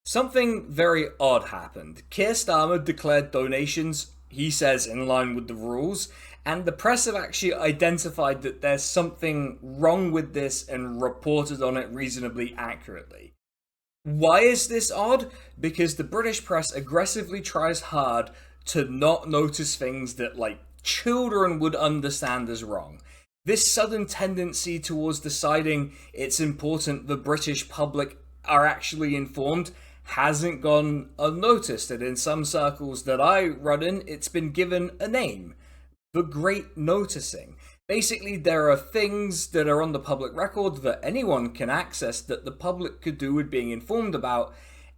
Something very odd happened. Keir Starmer declared donations, he says, in line with the rules, and the press have actually identified that there's something wrong with this and reported on it reasonably accurately. Why is this odd? Because the British press aggressively tries hard to not notice things that, like, children would understand as wrong. This sudden tendency towards deciding it's important the British public are actually informed hasn't gone unnoticed, and in some circles that I run in, it's been given a name: the Great Noticing. Basically, there are things that are on the public record that anyone can access that the public could do with being informed about,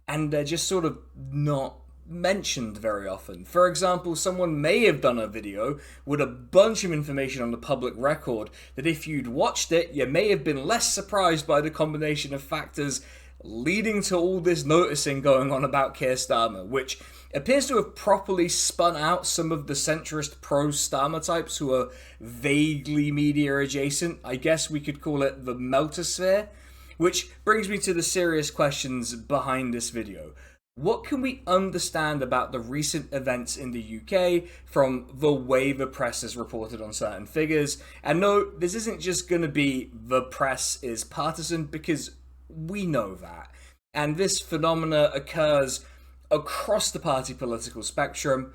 and they're just sort of not mentioned very often. For example, someone may have done a video with a bunch of information on the public record that if you'd watched it, you may have been less surprised by the combination of factors leading to all this noticing going on about Keir Starmer, which appears to have properly spun out some of the centrist pro-Starmer types who are vaguely media adjacent. I guess we could call it the meltosphere. Which brings me to the serious questions behind this video. What can we understand about the recent events in the UK from the way the press has reported on certain figures? And no, this isn't just going to be the press is partisan, because we know that. And this phenomena occurs across the party political spectrum.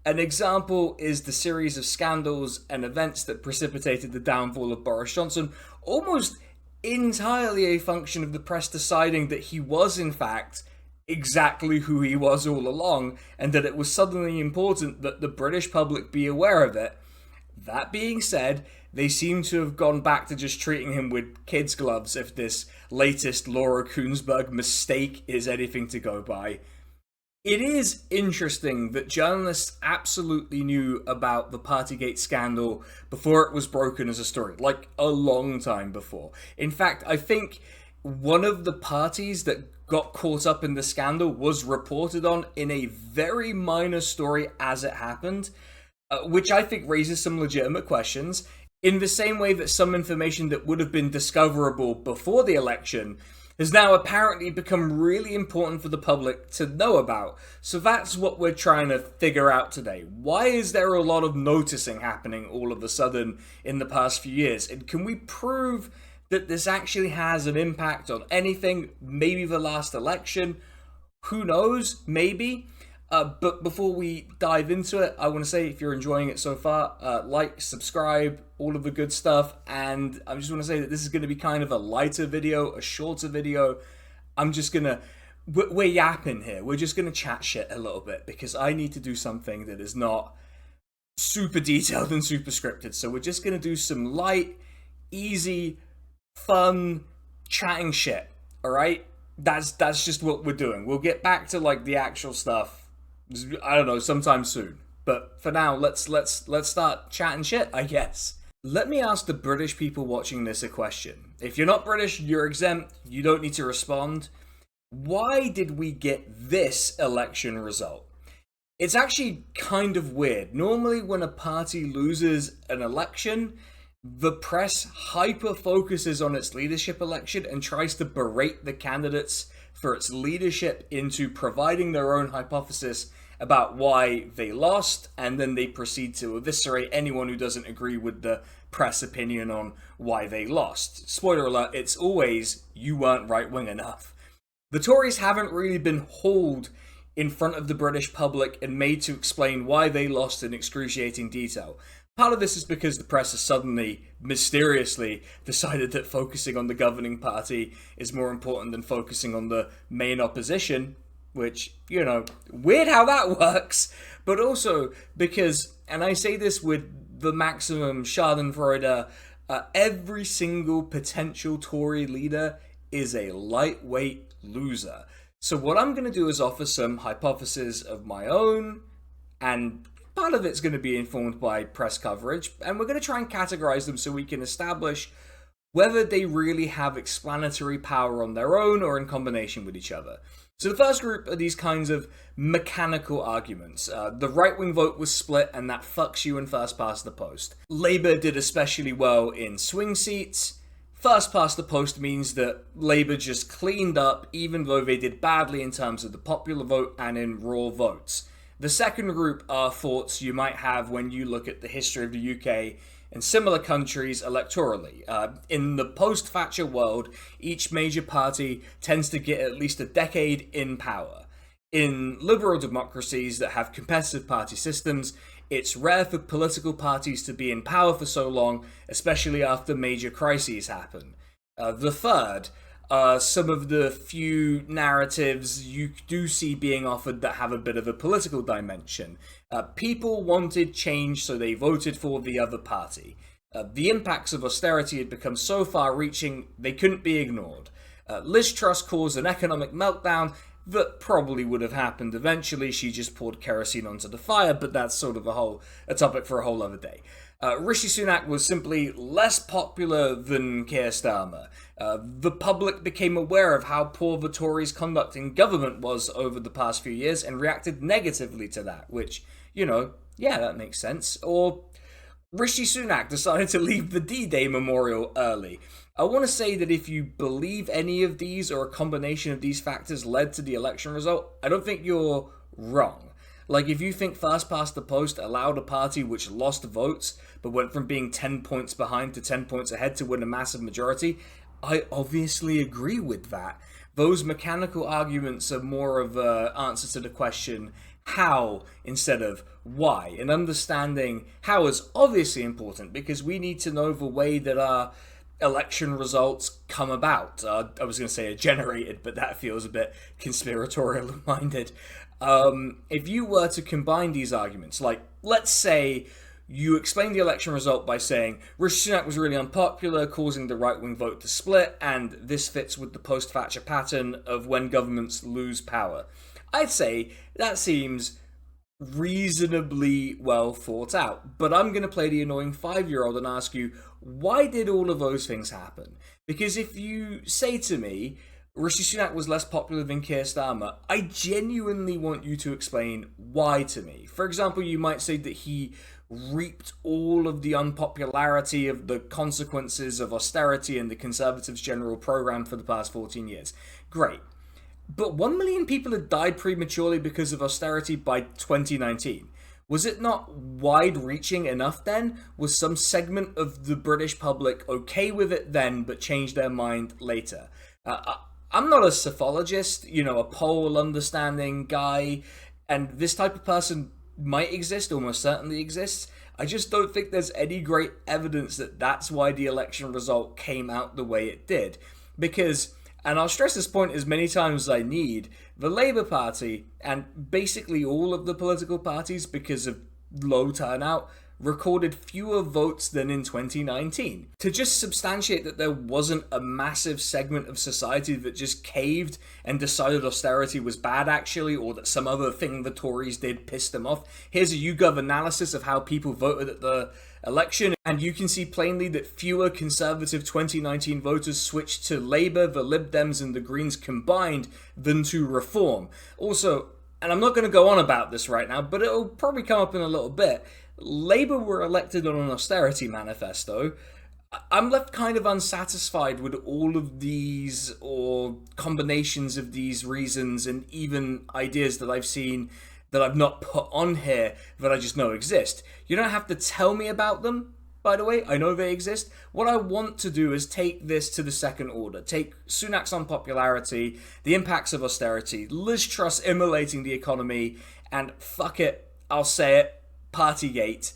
An example is the series of scandals and events that precipitated the downfall of Boris Johnson, almost entirely a function of the press deciding that he was, in fact, exactly who he was all along, and that it was suddenly important that the British public be aware of it. That being said, they seem to have gone back to just treating him with kids' gloves if this latest Laura Kuenssberg mistake is anything to go by. It is interesting that journalists absolutely knew about the Partygate scandal before it was broken as a story, like a long time before. In fact, I think one of the parties that got caught up in the scandal was reported on in a very minor story as it happened, which I think raises some legitimate questions, in the same way that some information that would have been discoverable before the election has now apparently become really important for the public to know about. So that's what we're trying to figure out today. Why is there a lot of noticing happening all of a sudden in the past few years? And can we prove that this actually has an impact on anything? Maybe the last election? Who knows? Maybe. But before we dive into it, I want to say, if you're enjoying it so far, like, subscribe, all of the good stuff. And I just want to say that this is going to be kind of a lighter video, a shorter video. We're yapping here. We're just going to chat shit a little bit, because I need to do something that is not super detailed and super scripted. So we're just going to do some light, easy, fun, chatting shit. All right? That's just what we're doing. We'll get back to, like, the actual stuff, I don't know, sometime soon. But for now, let's start chatting shit, I guess. Let me ask the British people watching this a question. If you're not British, you're exempt. You don't need to respond. Why did we get this election result? It's actually kind of weird. Normally, when a party loses an election, the press hyper-focuses on its leadership election and tries to berate the candidates for its leadership into providing their own hypothesis about why they lost, and then they proceed to eviscerate anyone who doesn't agree with the press opinion on why they lost. Spoiler alert, it's always, you weren't right-wing enough. The Tories haven't really been hauled in front of the British public and made to explain why they lost in excruciating detail. Part of this is because the press has suddenly, mysteriously, decided that focusing on the governing party is more important than focusing on the main opposition, which, you know, weird how that works, but also because, and I say this with the maximum schadenfreude, every single potential Tory leader is a lightweight loser. So what I'm going to do is offer some hypotheses of my own, and part of it's going to be informed by press coverage, and we're going to try and categorize them so we can establish whether they really have explanatory power on their own or in combination with each other. So the first group are these kinds of mechanical arguments. The right-wing vote was split, and that fucks you in first past the post. Labour did especially well in swing seats. First past the post means that Labour just cleaned up, even though they did badly in terms of the popular vote and in raw votes. The second group are thoughts you might have when you look at the history of the UK and similar countries electorally. In the post-Thatcher world, each major party tends to get at least a decade in power. In liberal democracies that have competitive party systems, it's rare for political parties to be in power for so long, especially after major crises happen. The third are some of the few narratives you do see being offered that have a bit of a political dimension. People wanted change, so they voted for the other party. The impacts of austerity had become so far-reaching, they couldn't be ignored. Liz Truss caused an economic meltdown that probably would have happened eventually. She just poured kerosene onto the fire, but that's sort of a topic for a whole other day. Rishi Sunak was simply less popular than Keir Starmer. The public became aware of how poor the Tories' conduct in government was over the past few years and reacted negatively to that, which, yeah, that makes sense. Or Rishi Sunak decided to leave the D-Day memorial early. I want to say that if you believe any of these or a combination of these factors led to the election result, I don't think you're wrong. Like, if you think first past the post allowed a party which lost votes but went from being 10 points behind to 10 points ahead to win a massive majority, I obviously agree with that. Those mechanical arguments are more of an answer to the question how instead of why. And understanding how is obviously important because we need to know the way that our election results come about. I was going to say are generated, but that feels a bit conspiratorial minded. If you were to combine these arguments, like let's say you explain the election result by saying Rishi Sunak was really unpopular, causing the right-wing vote to split, and this fits with the post-Thatcher pattern of when governments lose power. I'd say that seems reasonably well thought out, but I'm going to play the annoying 5-year-old and ask you, why did all of those things happen? Because if you say to me, Rishi Sunak was less popular than Keir Starmer, I genuinely want you to explain why to me. For example, you might say that he reaped all of the unpopularity of the consequences of austerity and the Conservatives' general programme for the past 14 years. Great. But 1 million people had died prematurely because of austerity by 2019. Was it not wide-reaching enough then? Was some segment of the British public okay with it then, but changed their mind later? I'm not a psephologist, a poll understanding guy, and this type of person might exist, almost certainly exists. I just don't think there's any great evidence that that's why the election result came out the way it did. Because, and I'll stress this point as many times as I need, the Labour Party, and basically all of the political parties, because of low turnout, recorded fewer votes than in 2019. To just substantiate that there wasn't a massive segment of society that just caved and decided austerity was bad actually, or that some other thing the Tories did pissed them off, here's a YouGov analysis of how people voted at the election, and you can see plainly that fewer Conservative 2019 voters switched to Labour, the Lib Dems and the Greens combined than to Reform. Also, and I'm not going to go on about this right now, but it'll probably come up in a little bit, Labour were elected on an austerity manifesto. I'm left kind of unsatisfied with all of these, or combinations of these reasons, and even ideas that I've seen that I've not put on here that I just know exist. You don't have to tell me about them, by the way. I know they exist. What I want to do is take this to the second order. Take Sunak's unpopularity, the impacts of austerity, Liz Truss immolating the economy, and fuck it, I'll say it, Partygate.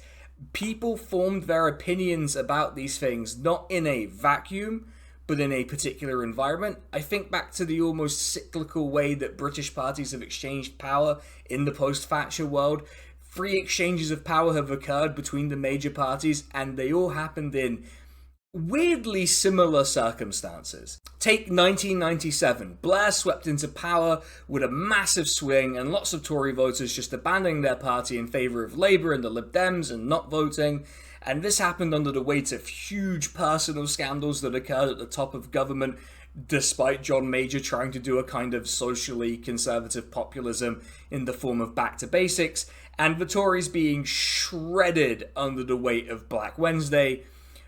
People formed their opinions about these things not in a vacuum, but in a particular environment. I think back to the almost cyclical way that British parties have exchanged power in the post-Thatcher world. Free exchanges of power have occurred between the major parties, and they all happened in weirdly similar circumstances. Take 1997. Blair swept into power with a massive swing and lots of Tory voters just abandoning their party in favour of Labour and the Lib Dems and not voting. And this happened under the weight of huge personal scandals that occurred at the top of government, despite John Major trying to do a kind of socially conservative populism in the form of back to basics, and the Tories being shredded under the weight of Black Wednesday.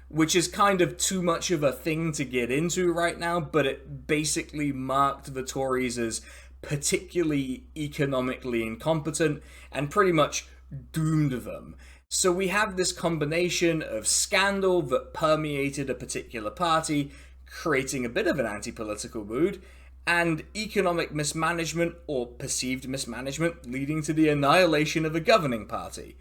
which is kind of too much of a thing to get into right now, but it basically marked the Tories as particularly economically incompetent and pretty much doomed them. So we have this combination of scandal that permeated a particular party, creating a bit of an anti-political mood, and economic mismanagement or perceived mismanagement leading to the annihilation of a governing party.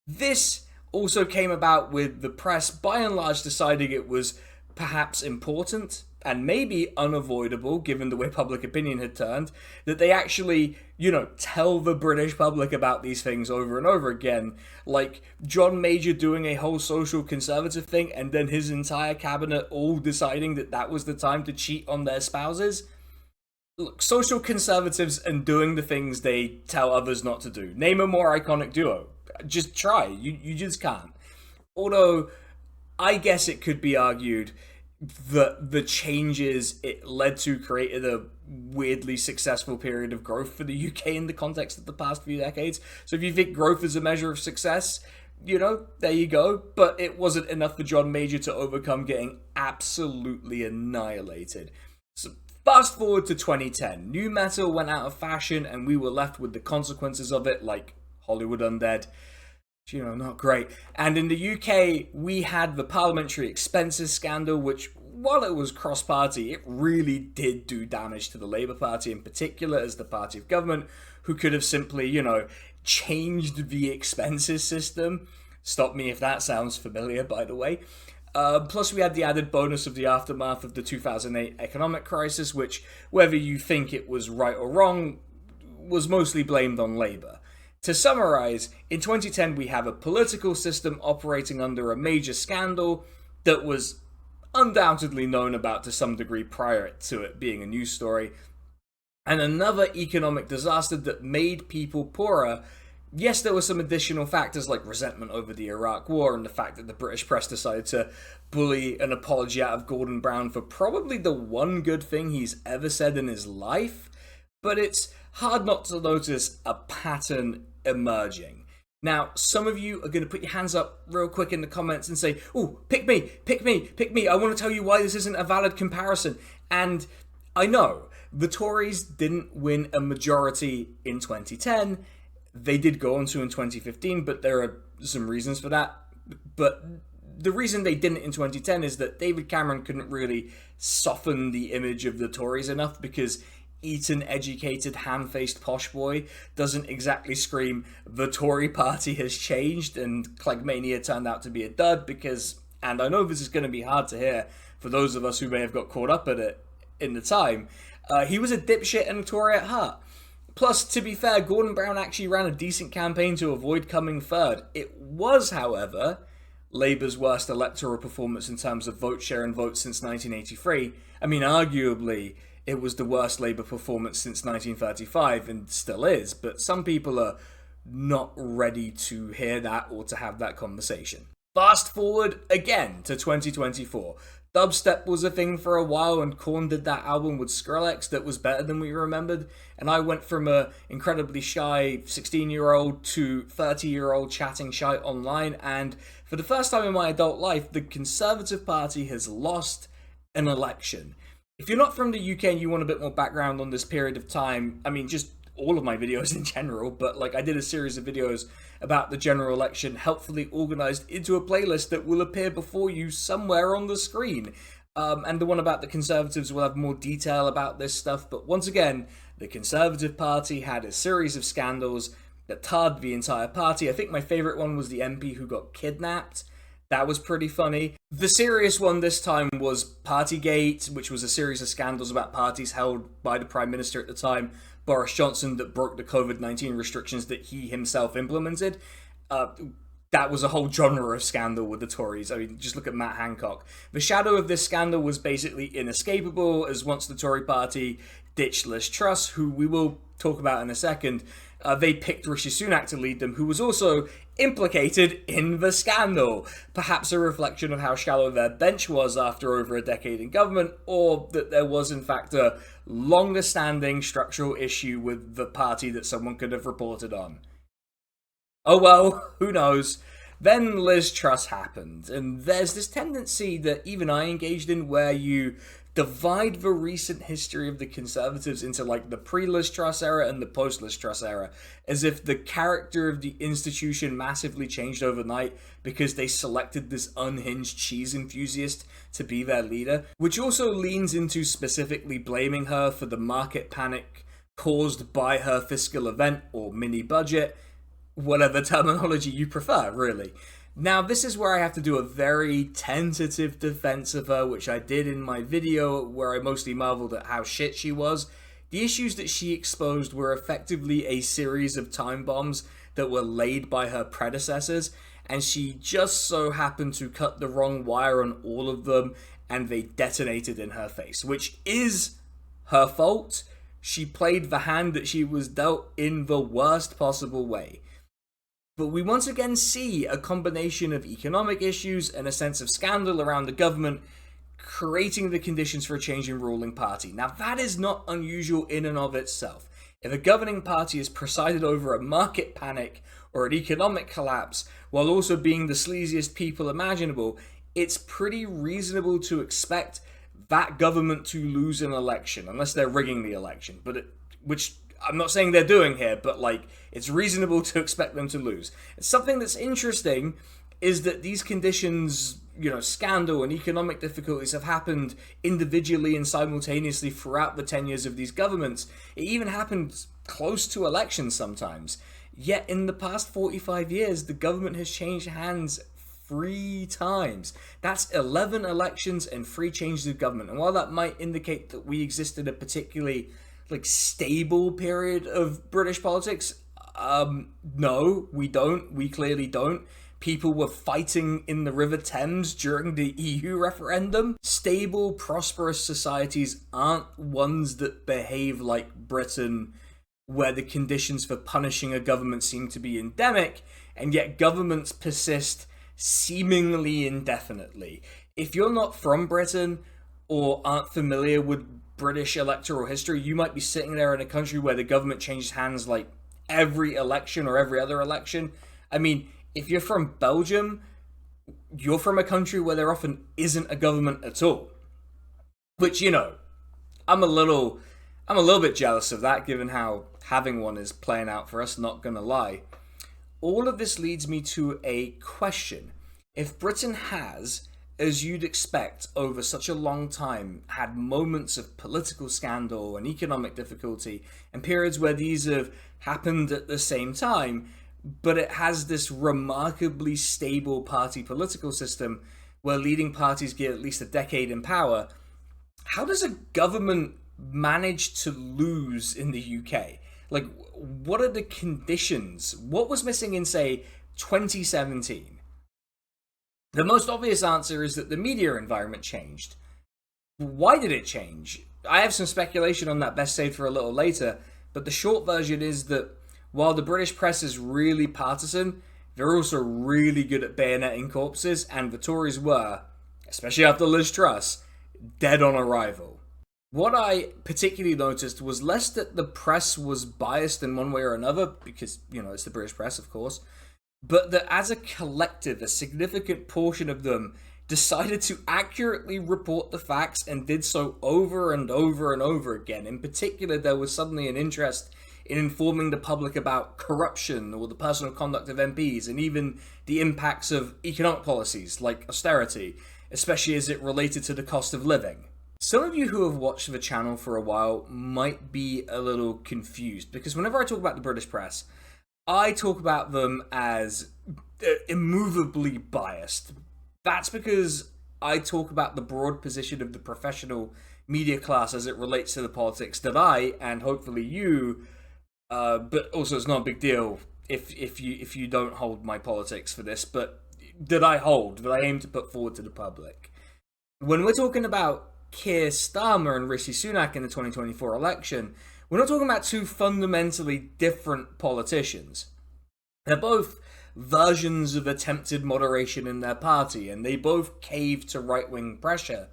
This also came about with the press by and large deciding it was perhaps important and maybe unavoidable, given the way public opinion had turned, that they actually, tell the British public about these things over and over again. Like John Major doing a whole social conservative thing and then his entire cabinet all deciding that that was the time to cheat on their spouses. Look, social conservatives and doing the things they tell others not to do. Name a more iconic duo. Just try. You just can't. Although, I guess it could be argued that the changes it led to created a weirdly successful period of growth for the UK in the context of the past few decades. So if you think growth is a measure of success, there you go. But it wasn't enough for John Major to overcome getting absolutely annihilated. So fast forward to 2010. Nu metal went out of fashion and we were left with the consequences of it, like Hollywood Undead. Not great. And in the UK, we had the parliamentary expenses scandal, which, while it was cross-party, it really did do damage to the Labour Party in particular as the party of government, who could have simply, changed the expenses system. Stop me if that sounds familiar, by the way. Plus, we had the added bonus of the aftermath of the 2008 economic crisis, which, whether you think it was right or wrong, was mostly blamed on Labour. To summarise, in 2010 we have a political system operating under a major scandal that was undoubtedly known about to some degree prior to it being a news story, and another economic disaster that made people poorer. Yes, there were some additional factors like resentment over the Iraq War and the fact that the British press decided to bully an apology out of Gordon Brown for probably the one good thing he's ever said in his life, but it's hard not to notice a pattern emerging. Now, some of you are going to put your hands up real quick in the comments and say, "Oh, pick me, pick me, pick me. I want to tell you why this isn't a valid comparison." And I know the Tories didn't win a majority in 2010. They did go on to in 2015, but there are some reasons for that. But the reason they didn't in 2010 is that David Cameron couldn't really soften the image of the Tories enough, because Eton educated ham-faced posh boy doesn't exactly scream the Tory party has changed, and Cleggmania turned out to be a dud because, and I know this is going to be hard to hear for those of us who may have got caught up at it in the time, he was a dipshit and a Tory at heart. Plus, to be fair, Gordon Brown actually ran a decent campaign to avoid coming third. It was, however, Labour's worst electoral performance in terms of vote share and votes since 1983. I mean, arguably, it was the worst Labour performance since 1935, and still is, but some people are not ready to hear that or to have that conversation. Fast forward again to 2024. Dubstep was a thing for a while, and Korn did that album with Skrillex that was better than we remembered, and I went from a incredibly shy 16-year-old to 30-year-old chatting shy online, and for the first time in my adult life, the Conservative Party has lost an election. If you're not from the UK and you want a bit more background on this period of time, I mean, just all of my videos in general, but I did a series of videos about the general election, helpfully organised into a playlist that will appear before you somewhere on the screen. And the one about the Conservatives will have more detail about this stuff, but once again, the Conservative Party had a series of scandals that tarred the entire party. I think my favourite one was the MP who got kidnapped. That was pretty funny. The serious one this time was Partygate, which was a series of scandals about parties held by the Prime Minister at the time, Boris Johnson, that broke the COVID-19 restrictions that he himself implemented. That was a whole genre of scandal with the Tories. I mean, just look at Matt Hancock. The shadow of this scandal was basically inescapable, as once the Tory party ditched Liz Truss, who we will talk about in a second, they picked Rishi Sunak to lead them, who was also implicated in the scandal. Perhaps a reflection of how shallow their bench was after over a decade in government, or that there was in fact a longer-standing structural issue with the party that someone could have reported on. Oh well, who knows. Then Liz Truss happened, and there's this tendency that even I engaged in where you divide the recent history of the Conservatives into like the pre-Liz Truss era and the post-Liz Truss era, as if the character of the institution massively changed overnight because they selected this unhinged cheese enthusiast to be their leader, which also leans into specifically blaming her for the market panic caused by her fiscal event or mini budget, whatever terminology you prefer, really. Now, this is where I have to do a very tentative defense of her, which I did in my video where I mostly marveled at how shit she was. The issues that she exposed were effectively a series of time bombs that were laid by her predecessors, and she just so happened to cut the wrong wire on all of them, and they detonated in her face, which is her fault. She played the hand that she was dealt in the worst possible way. But we once again see a combination of economic issues and a sense of scandal around the government creating the conditions for a change in ruling party. Now, that is not unusual in and of itself. If a governing party is presided over a market panic or an economic collapse while also being the sleaziest people imaginable, it's pretty reasonable to expect that government to lose an election, unless they're rigging the election, which I'm not saying they're doing here, but like, it's reasonable to expect them to lose. Something that's interesting is that these conditions, scandal and economic difficulties have happened individually and simultaneously throughout the tenures of these governments. It even happened close to elections sometimes. Yet in the past 45 years, the government has changed hands 3 times. That's 11 elections and 3 changes of government. And while that might indicate that we exist in a particularly stable period of British politics, no, we don't. We clearly don't. People were fighting in the River Thames during the EU referendum. Stable, prosperous societies aren't ones that behave like Britain, where the conditions for punishing a government seem to be endemic, and yet governments persist seemingly indefinitely. If you're not from Britain or aren't familiar with British electoral history, you might be sitting there in a country where the government changes hands like every election or every other election. I mean, if you're from Belgium, you're from a country where there often isn't a government at all. Which, I'm a little bit jealous of that, given how having one is playing out for us, not gonna lie. All of this leads me to a question. If Britain has, as you'd expect, over such a long time, had moments of political scandal and economic difficulty, and periods where these have happened at the same time, but it has this remarkably stable party political system where leading parties get at least a decade in power, how does a government manage to lose in the UK? Like, what are the conditions? What was missing in, say, 2017? The most obvious answer is that the media environment changed. Why did it change? I have some speculation on that, best saved for a little later, but the short version is that while the British press is really partisan, they're also really good at bayoneting corpses, and the Tories were, especially after Liz Truss, dead on arrival. What I particularly noticed was less that the press was biased in one way or another, because, it's the British press, of course, but that as a collective, a significant portion of them decided to accurately report the facts and did so over and over and over again. In particular, there was suddenly an interest in informing the public about corruption or the personal conduct of MPs and even the impacts of economic policies like austerity, especially as it related to the cost of living. Some of you who have watched the channel for a while might be a little confused, because whenever I talk about the British press, I talk about them as immovably biased. That's because I talk about the broad position of the professional media class as it relates to the politics that I, and hopefully you, but also it's not a big deal if you don't hold my politics for this, but that I aim to put forward to the public. When we're talking about Keir Starmer and Rishi Sunak in the 2024 election, we're not talking about 2 fundamentally different politicians. They're both versions of attempted moderation in their party, and they both cave to right-wing pressure.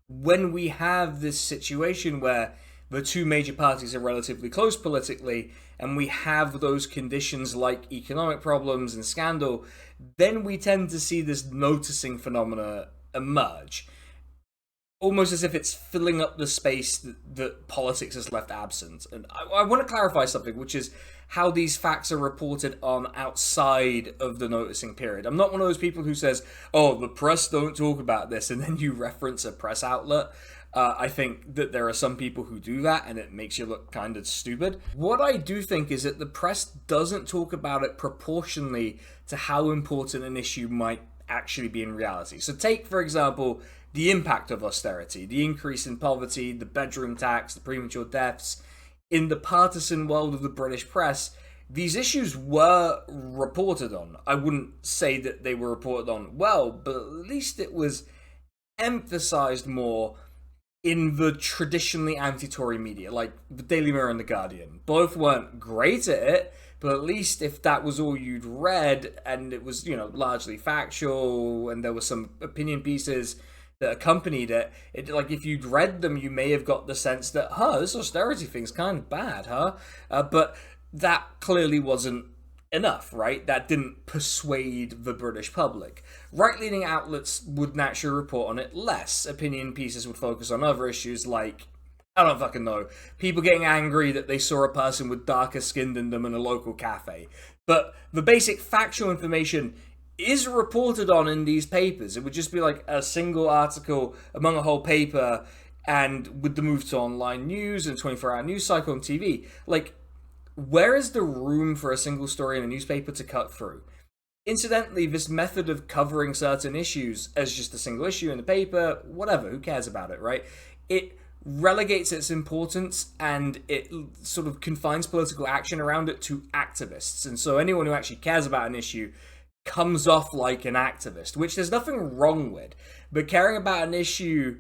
When we have this situation where the two major parties are relatively close politically, and we have those conditions like economic problems and scandal, then we tend to see this noticing phenomena emerge. Almost as if it's filling up the space that politics has left absent. And I want to clarify something, which is how these facts are reported on outside of the noticing period. I'm not one of those people who says, oh, the press don't talk about this, and then you reference a press outlet. I think that there are some people who do that, and it makes you look kind of stupid. What I do think is that the press doesn't talk about it proportionally to how important an issue might actually be in reality. So take, for example, the impact of austerity, the increase in poverty, the bedroom tax, the premature deaths. In the partisan world of the British press, these issues were reported on. I wouldn't say that they were reported on well, but at least it was emphasized more in the traditionally anti-Tory media, like the Daily Mirror and the Guardian. Both weren't great at it, but at least if that was all you'd read, and it was, largely factual, and there were some opinion pieces that accompanied it, like if you'd read them, you may have got the sense that, this austerity thing's kind of bad, but that clearly wasn't enough, right? That didn't persuade the British public. Right-leaning outlets would naturally report on it less. Opinion pieces would focus on other issues like, I don't fucking know, people getting angry that they saw a person with darker skin than them in a local cafe. But the basic factual information is reported on in these papers. It would just be like a single article among a whole paper, and with the move to online news and 24-hour news cycle on TV, like, where is the room for a single story in a newspaper to cut through? Incidentally, this method of covering certain issues as just a single issue in the paper, whatever, who cares about it, right? It relegates its importance, and it sort of confines political action around it to activists. And so anyone who actually cares about an issue comes off like an activist, which there's nothing wrong with. But caring about an issue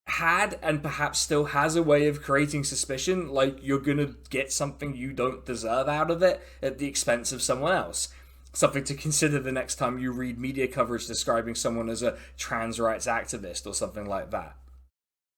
had and perhaps still has a way of creating suspicion, like you're gonna get something you don't deserve out of it at the expense of someone else. Something to consider the next time you read media coverage describing someone as a trans rights activist or something like that.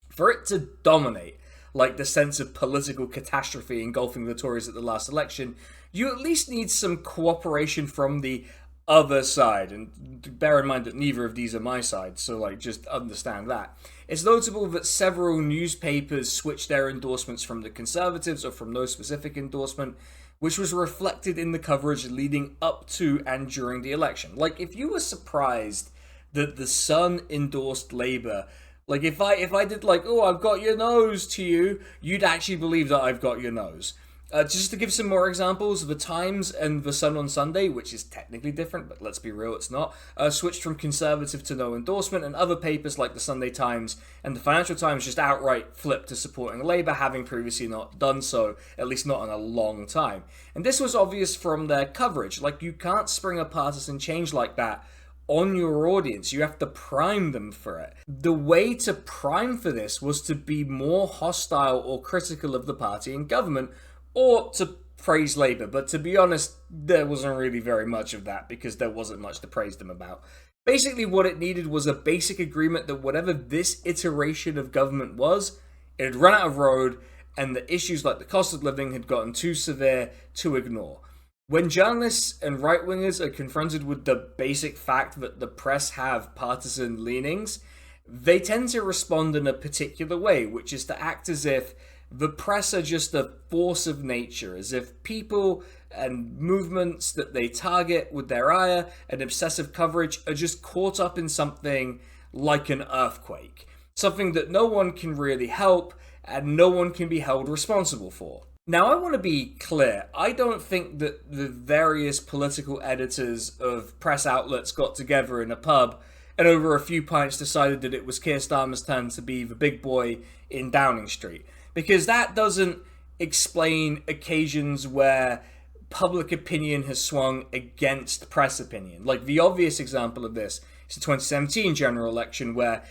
For it to dominate, like the sense of political catastrophe engulfing the Tories at the last election, you at least need some cooperation from the other side, and bear in mind that neither of these are my side, so just understand that. It's notable that several newspapers switched their endorsements from the Conservatives or from no specific endorsement, which was reflected in the coverage leading up to and during the election. Like, if you were surprised that The Sun endorsed Labour, like if I did I've got your nose to you, you'd actually believe that I've got your nose. Just to give some more examples, The Times and The Sun on Sunday, which is technically different, but let's be real, it's not, switched from Conservative to no endorsement, and other papers like the Sunday Times and the Financial Times just outright flipped to supporting Labour, having previously not done so, at least not in a long time. And this was obvious from their coverage. Like, you can't spring a partisan change like that on your audience. You have to prime them for it. The way to prime for this was to be more hostile or critical of the party and government, or to praise Labour. But to be honest, there wasn't really very much of that, because there wasn't much to praise them about. Basically, what it needed was a basic agreement that whatever this iteration of government was, it had run out of road, and the issues like the cost of living had gotten too severe to ignore. When journalists and right-wingers are confronted with the basic fact that the press have partisan leanings, they tend to respond in a particular way, which is to act as if the press are just a force of nature, as if people and movements that they target with their ire and obsessive coverage are just caught up in something like an earthquake. Something that no one can really help and no one can be held responsible for. Now, I want to be clear. I don't think that the various political editors of press outlets got together in a pub and over a few pints decided that it was Keir Starmer's turn to be the big boy in Downing Street. Because that doesn't explain occasions where public opinion has swung against press opinion. Like, the obvious example of this is the 2017 general election, where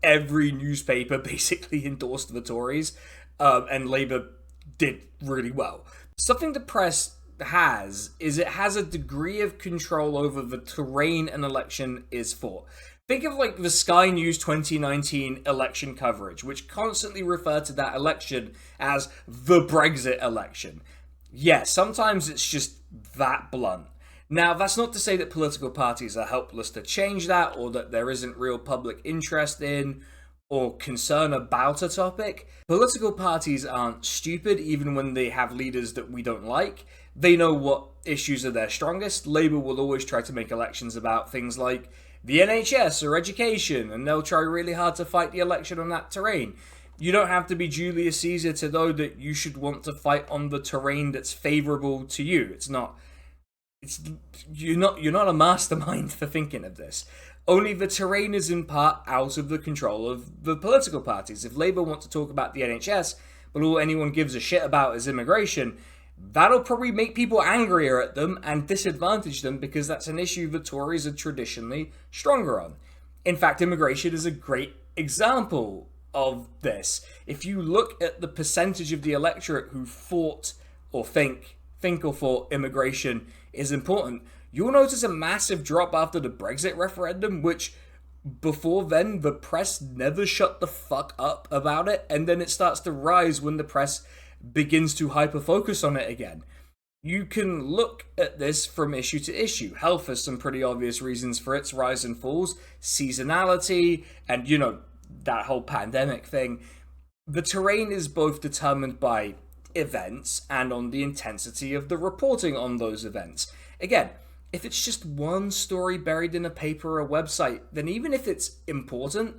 every newspaper basically endorsed the Tories, and Labour did really well. Something the press has is it has a degree of control over the terrain an election is for. Think of like the Sky News 2019 election coverage, which constantly referred to that election as the Brexit election. Yeah, sometimes it's just that blunt. Now, that's not to say that political parties are helpless to change that or that there isn't real public interest in or concern about a topic. Political parties aren't stupid even when they have leaders that we don't like. They know what issues are their strongest. Labour will always try to make elections about things like the NHS or education, and they'll try really hard to fight the election on that terrain. You don't have to be Julius Caesar to know that you should want to fight on the terrain that's favourable to you. You're not a mastermind for thinking of this. Only the terrain is in part out of the control of the political parties. If Labour want to talk about the NHS, but all anyone gives a shit about is immigration, that'll probably make people angrier at them and disadvantage them because that's an issue the Tories are traditionally stronger on. In fact, immigration is a great example of this. If you look at the percentage of the electorate who fought or think or thought immigration is important, you'll notice a massive drop after the Brexit referendum, which before then the press never shut the fuck up about it, and then it starts to rise when the press begins to hyper-focus on it again. You can look at this from issue to issue. Health has some pretty obvious reasons for its rise and falls, seasonality, and that whole pandemic thing. The terrain is both determined by events and on the intensity of the reporting on those events. Again, if it's just one story buried in a paper or a website, then even if it's important,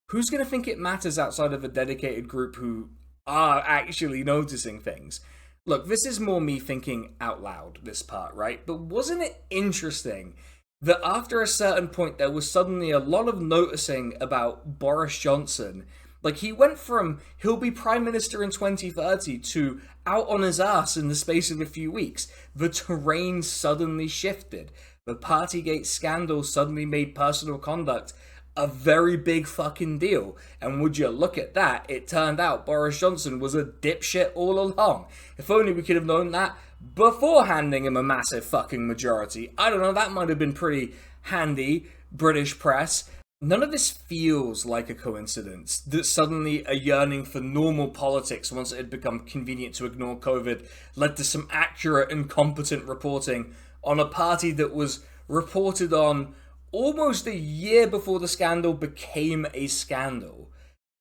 who's going to think it matters outside of a dedicated group who are actually noticing things? Look, this is more me thinking out loud, this part, right? But wasn't it interesting that after a certain point there was suddenly a lot of noticing about Boris Johnson? Like, he went from he'll be Prime Minister in 2030 to out on his ass in the space of a few weeks. The terrain suddenly shifted. The Partygate scandal suddenly made personal conduct a very big fucking deal. And would you look at that, it turned out Boris Johnson was a dipshit all along. If only we could have known that before handing him a massive fucking majority. I don't know, that might have been pretty handy, British press. None of this feels like a coincidence, that suddenly a yearning for normal politics once it had become convenient to ignore COVID led to some accurate and competent reporting on a party that was reported on almost a year before the scandal became a scandal.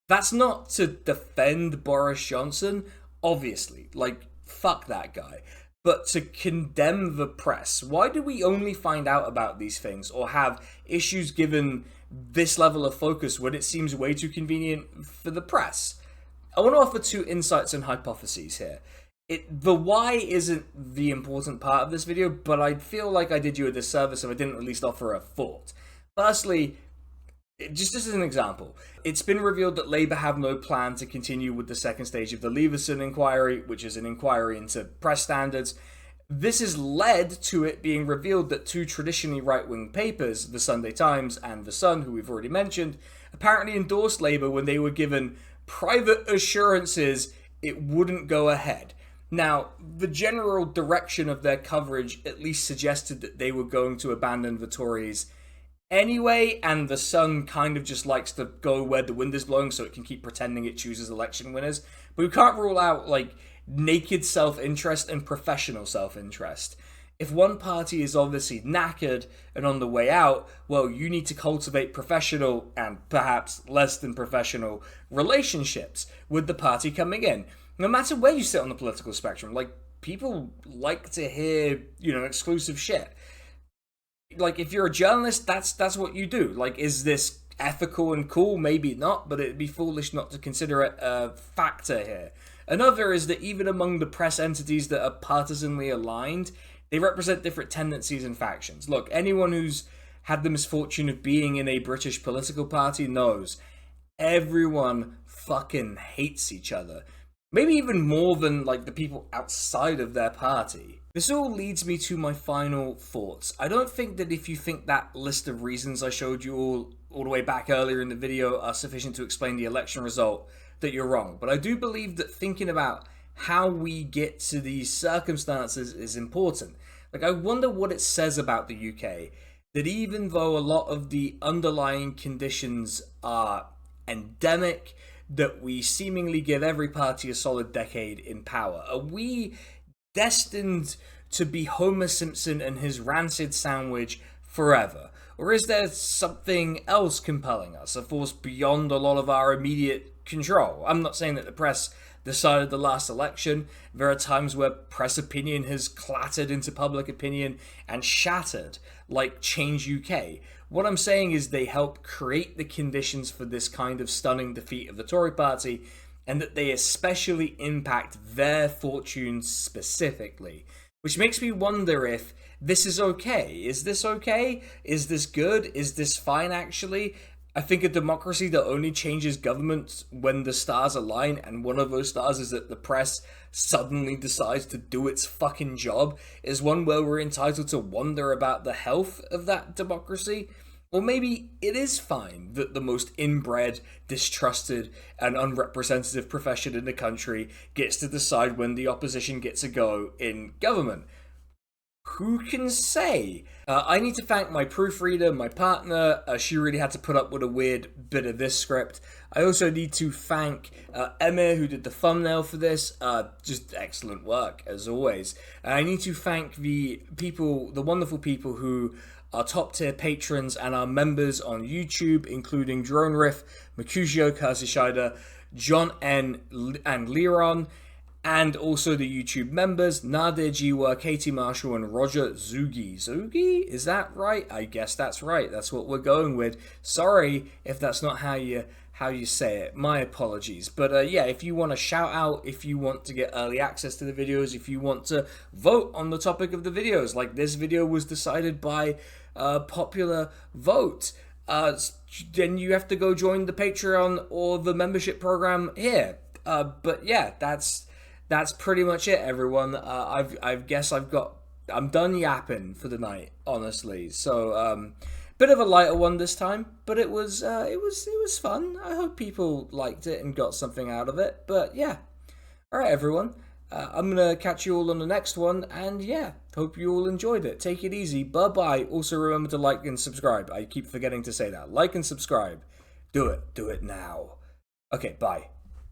That's not to defend Boris Johnson, obviously, like, fuck that guy, but to condemn the press. Why do we only find out about these things or have issues given this level of focus when it seems way too convenient for the press? I want to offer two insights and hypotheses here. The why isn't the important part of this video, but I feel like I did you a disservice if I didn't at least offer a thought. Firstly, just as an example, it's been revealed that Labour have no plan to continue with the second stage of the Leveson inquiry, which is an inquiry into press standards. This has led to it being revealed that two traditionally right-wing papers, the Sunday Times and The Sun, who we've already mentioned, apparently endorsed Labour when they were given private assurances it wouldn't go ahead. Now, the general direction of their coverage at least suggested that they were going to abandon the Tories anyway, and The Sun kind of just likes to go where the wind is blowing so it can keep pretending it chooses election winners. But we can't rule out, like, naked self-interest and professional self-interest. If one party is obviously knackered and on the way out, well, you need to cultivate professional and perhaps less than professional relationships with the party coming in. No matter where you sit on the political spectrum, like, people like to hear, exclusive shit. Like, if you're a journalist, that's what you do. Like, is this ethical and cool? Maybe not, but it'd be foolish not to consider it a factor here. Another is that even among the press entities that are partisanly aligned, they represent different tendencies and factions. Look, anyone who's had the misfortune of being in a British political party knows everyone fucking hates each other. Maybe even more than, like, the people outside of their party. This all leads me to my final thoughts. I don't think that if you think that list of reasons I showed you all the way back earlier in the video are sufficient to explain the election result, that you're wrong. But I do believe that thinking about how we get to these circumstances is important. Like, I wonder what it says about the UK that even though a lot of the underlying conditions are endemic, that we seemingly give every party a solid decade in power? Are we destined to be Homer Simpson and his rancid sandwich forever? Or is there something else compelling us, a force beyond a lot of our immediate control? I'm not saying that the press decided the last election. There are times where press opinion has clattered into public opinion and shattered, like Change UK. What I'm saying is they help create the conditions for this kind of stunning defeat of the Tory party, and that they especially impact their fortunes specifically. Which makes me wonder if this is okay. Is this okay? Is this good? Is this fine, actually? I think a democracy that only changes government when the stars align, and one of those stars is that the press suddenly decides to do its fucking job, is one where we're entitled to wonder about the health of that democracy. Or maybe it is fine that the most inbred, distrusted, and unrepresentative profession in the country gets to decide when the opposition gets a go in government. Who can say? I need to thank my proofreader, my partner. She really had to put up with a weird bit of this script. I also need to thank Emir, who did the thumbnail for this. Just excellent work, as always. I need to thank the people, the wonderful people who are top tier patrons and are members on YouTube, including Drone Riff, Mercutio, Kersey Scheider, John N, and Liron. And also the YouTube members, Nadir Jiwa, Katie Marshall, and Roger Zugi. Zugi? Is that right? I guess that's right. That's what we're going with. Sorry if that's not how you say it. My apologies. But yeah, if you want to shout out, if you want to get early access to the videos, if you want to vote on the topic of the videos, like this video was decided by popular vote, then you have to go join the Patreon or the membership program here. But yeah, that's pretty much it, everyone. I guess I'm done yapping for the night, honestly. So bit of a lighter one this time, but it was fun. I hope people liked it and got something out of it. But yeah, all right, everyone. I'm gonna catch you all on the next one, and yeah, hope you all enjoyed it. Take it easy. Bye bye. Also remember to like and subscribe. I keep forgetting to say that. Like and subscribe. Do it. Do it now. Okay. Bye.